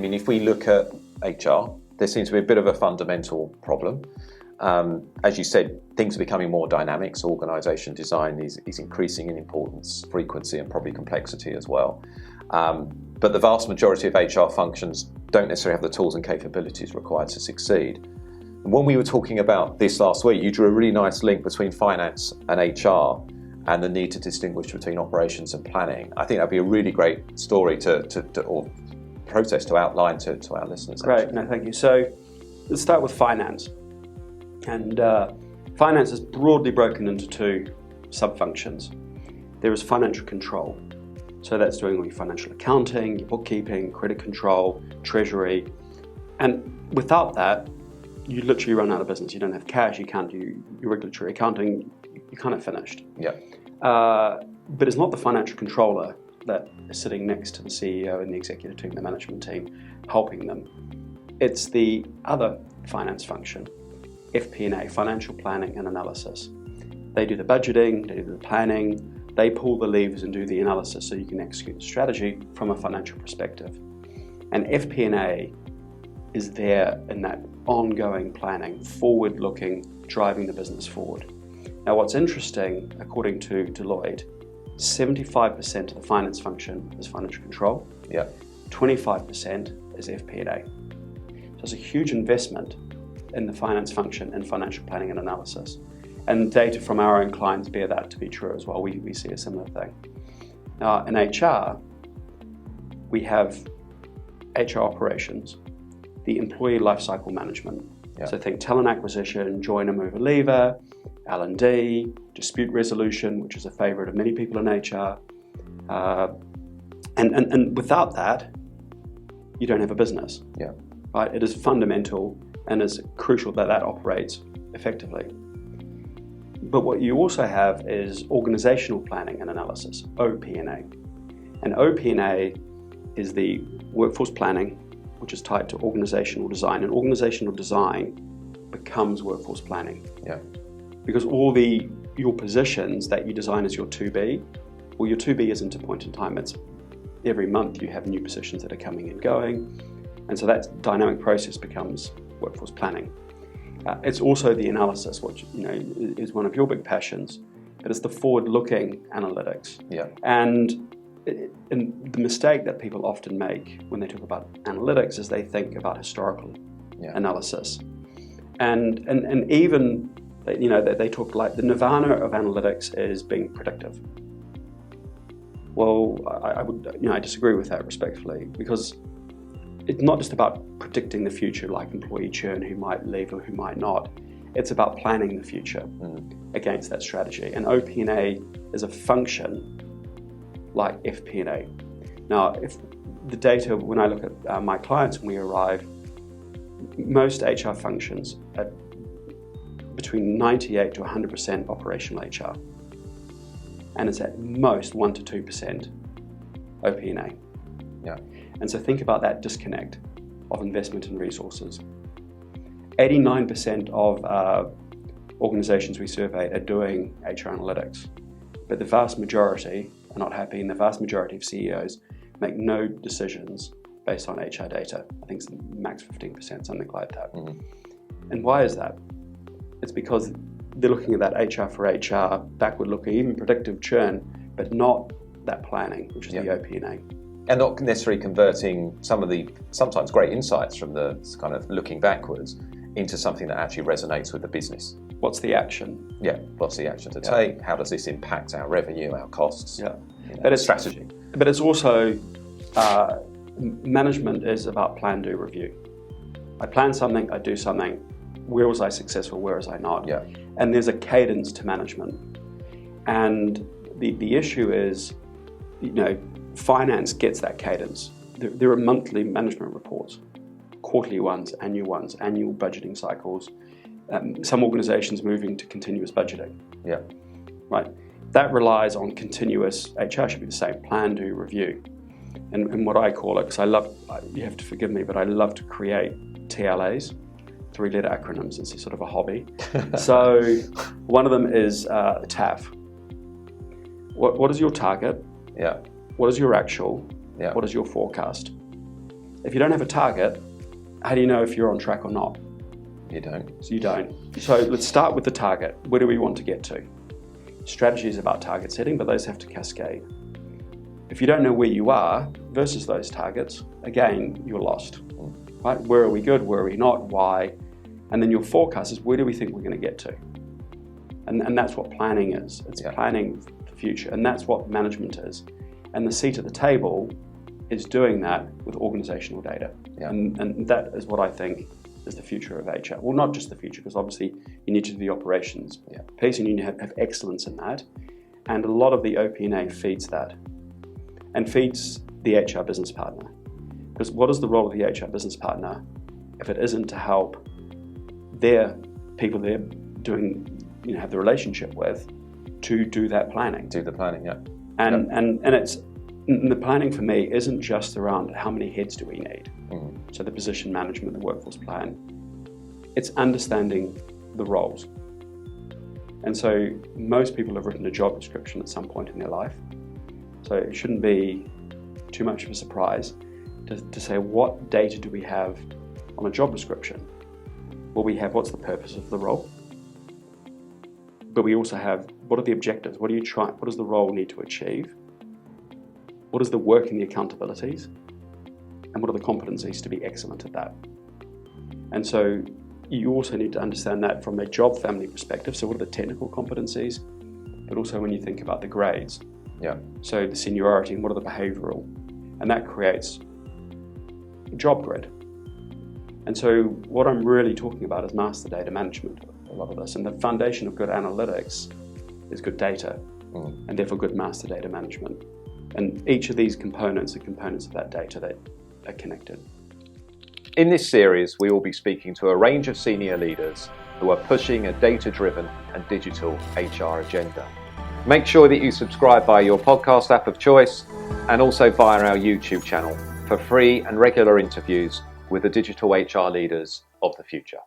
mean, if we look at HR, there seems to be a bit of a fundamental problem. As you said, things are becoming more dynamic, so organisation design is increasing in importance, frequency, and probably complexity as well. But the vast majority of HR functions don't necessarily have the tools and capabilities required to succeed. And when we were talking about this last week, you drew a really nice link between finance and HR and the need to distinguish between operations and planning. I think that'd be a really great story or process to outline to our listeners. Great, actually. no, thank you. So let's start with finance. And finance is broadly broken into two sub-functions. There is financial control. So that's doing all your financial accounting, your bookkeeping, credit control, treasury. And without that, you literally run out of business. You don't have cash, you can't do your regulatory accounting, you're kind of finished. Yeah. But it's not the financial controller that is sitting next to the CEO and the executive team, the management team, helping them. It's the other finance function, FP&A, financial planning and analysis. They do the budgeting, they do the planning, they pull the levers and do the analysis so you can execute the strategy from a financial perspective. And FP&A is there in that ongoing planning, forward-looking, driving the business forward. Now what's interesting, according to Deloitte, 75% of the finance function is financial control, 25% is FP&A. So it's a huge investment in the finance function and financial planning and analysis. And data from our own clients bear that to be true as well. We see a similar thing. Now in HR, we have HR operations, the employee lifecycle management. So think talent acquisition, joiner, mover, leaver, L&D, dispute resolution, which is a favorite of many people in HR. And without that, you don't have a business. Right? It is fundamental and it's crucial that that operates effectively. But what you also have is organisational planning and analysis, OP&A. And OP&A is the workforce planning, which is tied to organisational design. And organisational design becomes workforce planning. Because all your positions that you design as your 2B, well, your 2B isn't a point in time. It's every month you have new positions that are coming and going. And so that dynamic process becomes workforce planning. It's also the analysis, which is one of your big passions, but it's the forward-looking analytics. And the mistake that people often make when they talk about analytics is they think about historical analysis. And even they talk like the nirvana of analytics is being predictive. Well, I disagree with that respectfully, because it's not just about predicting the future, like employee churn, who might leave or who might not. It's about planning the future against that strategy. And OP&A is a function like FP&A. Now, if the data, when I look at my clients when we arrive, most HR functions are between 98 to 100% operational HR. And it's at most 1 to 2% OP&A. And so think about that disconnect of investment in resources. 89% of organizations we survey are doing HR analytics, but the vast majority are not happy, and the vast majority of CEOs make no decisions based on HR data. I think it's max 15%, something like that. And why is that? It's because they're looking at that HR for HR, backward looking, even predictive churn, but not that planning, which is the OP&A. And not necessarily converting some of the sometimes great insights from the kind of looking backwards into something that actually resonates with the business. What's the action? What's the action to take? How does this impact our revenue, our costs? But it's strategy. But it's also, management is about plan, do, review. I plan something, I do something. Where was I successful? Where was I not? And there's a cadence to management. And the issue is, finance gets that cadence. There are monthly management reports, quarterly ones, annual budgeting cycles. Some organizations moving to continuous budgeting. Right. That relies on continuous, HR should be the same, plan, do, review. And what I call it, because you have to forgive me, but I love to create TLAs, 3-letter acronyms. It's sort of a hobby. So one of them is TAF. What is your target? What is your actual? What is your forecast? If you don't have a target, how do you know if you're on track or not? You don't. So you don't. So let's start with the target. Where do we want to get to? Strategy is about target setting, but those have to cascade. If you don't know where you are versus those targets, again, you're lost. Right? Where are we good? Where are we not? Why? And then your forecast is, where do we think we're going to get to? And that's what planning is. It's planning for the future. And that's what management is. And the seat at the table is doing that with organisational data. Yeah. And that is what I think is the future of HR. Well, not just the future, because obviously you need to do the operations piece, and you need to have excellence in that. And a lot of the OP&A feeds that, and feeds the HR business partner. Because what is the role of the HR business partner if it isn't to help their people they're doing, have the relationship with, to do that planning? Do the planning, yeah. And it's, the planning for me isn't just around how many heads do we need. So the position management, the workforce plan. It's understanding the roles. And so most people have written a job description at some point in their life. So it shouldn't be too much of a surprise to say, what data do we have on a job description? Well, we have what's the purpose of the role, but we also have what are the objectives? What does the role need to achieve? What is the work and the accountabilities? And what are the competencies to be excellent at that? And so you also need to understand that from a job family perspective. So what are the technical competencies? But also when you think about the grades. Yeah. So the seniority and what are the behavioural? And that creates a job grid. And so what I'm really talking about is master data management, a lot of this. And the foundation of good analytics is good data, and therefore good master data management. And each of these components are components of that data that are connected. In this series, we will be speaking to a range of senior leaders who are pushing a data-driven and digital HR agenda. Make sure that you subscribe via your podcast app of choice, and also via our YouTube channel for free and regular interviews with the digital HR leaders of the future.